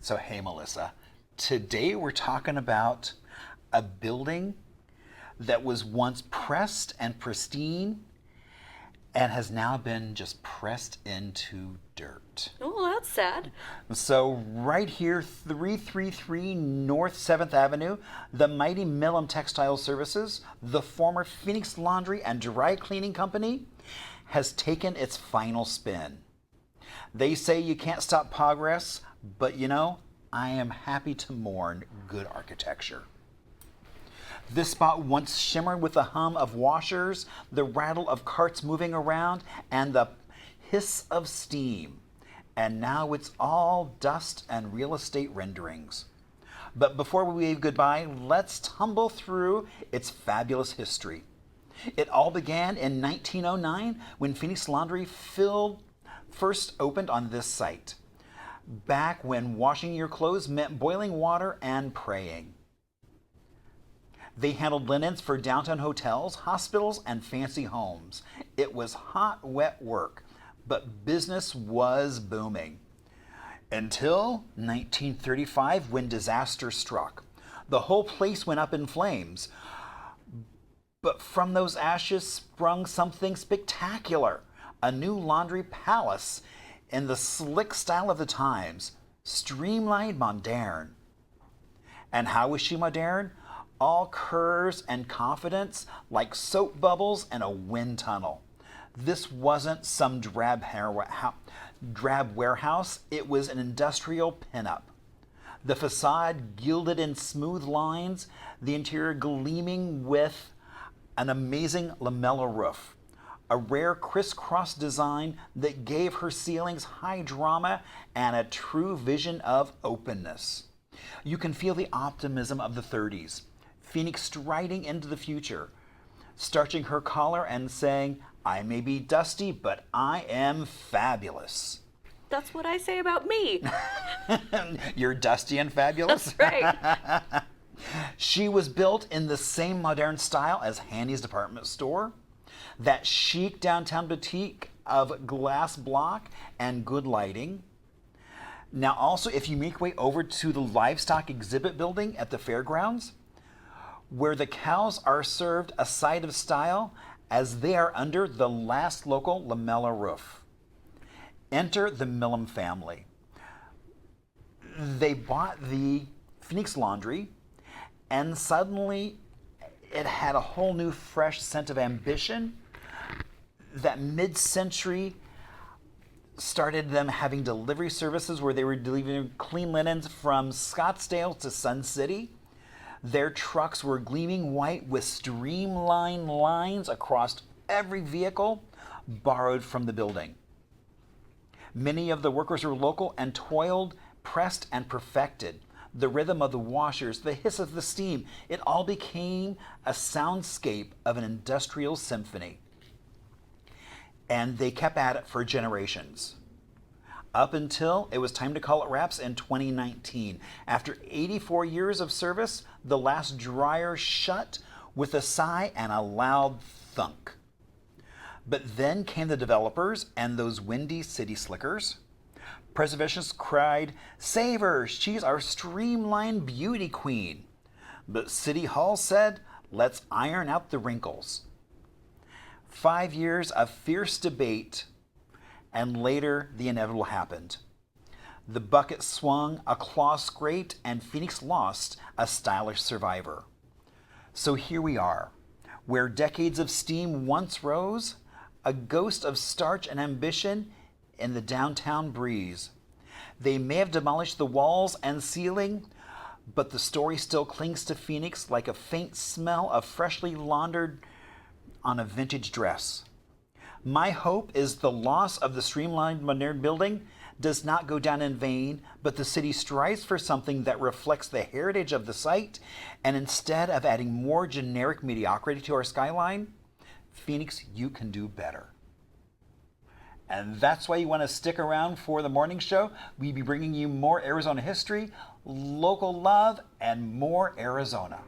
So, hey, Melissa, today we're talking about a building that was once pressed and pristine and has now been just pressed into dirt. Oh, that's sad. So, right here, 333 North 7th Avenue, the mighty Milum Textile Services, the former Phoenix Laundry and Dry Cleaning Company, has taken its final spin. They say you can't stop progress, but I am happy to mourn good architecture. This spot once shimmered with the hum of washers, the rattle of carts moving around, and the hiss of steam. And now it's all dust and real estate renderings. But before we wave goodbye, let's tumble through its fabulous history. It all began in 1909 when Phoenix Laundry first opened on this site, back when washing your clothes meant boiling water and praying. They handled linens for downtown hotels, hospitals, and fancy homes. It was hot, wet work, but business was booming. Until 1935, when disaster struck. The whole place went up in flames. But from those ashes sprung something spectacular. A new laundry palace in the slick style of the times, streamlined, modern. And how was she modern? All curves and confidence like soap bubbles in a wind tunnel. This wasn't some drab warehouse, it was an industrial pinup. The facade gilded in smooth lines, the interior gleaming with an amazing lamella roof. A rare crisscross design that gave her ceilings high drama and a true vision of openness. You can feel the optimism of the 30s. Phoenix striding into the future, starching her collar and saying, "I may be dusty, but I am fabulous." That's what I say about me. You're dusty and fabulous? That's right. She was built in the same modern style as Hanny's department store, that chic downtown boutique of glass block and good lighting. Now also, if you make your way over to the livestock exhibit building at the fairgrounds, where the cows are served a sight of style as they are under the last local lamella roof. Enter the Milum family. They bought the Phoenix Laundry, and suddenly it had a whole new fresh scent of ambition. That mid-century started them having delivery services where they were delivering clean linens from Scottsdale to Sun City. Their trucks were gleaming white with streamlined lines across every vehicle, borrowed from the building. Many of the workers were local and toiled, pressed, and perfected. The rhythm of the washers, the hiss of the steam, it all became a soundscape of an industrial symphony. And they kept at it for generations. Up until it was time to call it wraps in 2019. After 84 years of service, the last dryer shut with a sigh and a loud thunk. But then came the developers and those windy city slickers. Preservationists cried, "Save her, she's our streamlined beauty queen." But City Hall said, "Let's iron out the wrinkles." 5 years of fierce debate, and later the inevitable happened. The bucket swung, a claw scraped, and Phoenix lost a stylish survivor. So here we are, where decades of steam once rose, a ghost of starch and ambition in the downtown breeze. They may have demolished the walls and ceiling, but the story still clings to Phoenix like a faint smell of freshly laundered on a vintage dress. My hope is the loss of the streamlined modern building does not go down in vain, but the city strives for something that reflects the heritage of the site, and instead of adding more generic mediocrity to our skyline, Phoenix, you can do better. And that's why you want to stick around for the morning show. We'll be bringing you more Arizona history, local love, and more Arizona.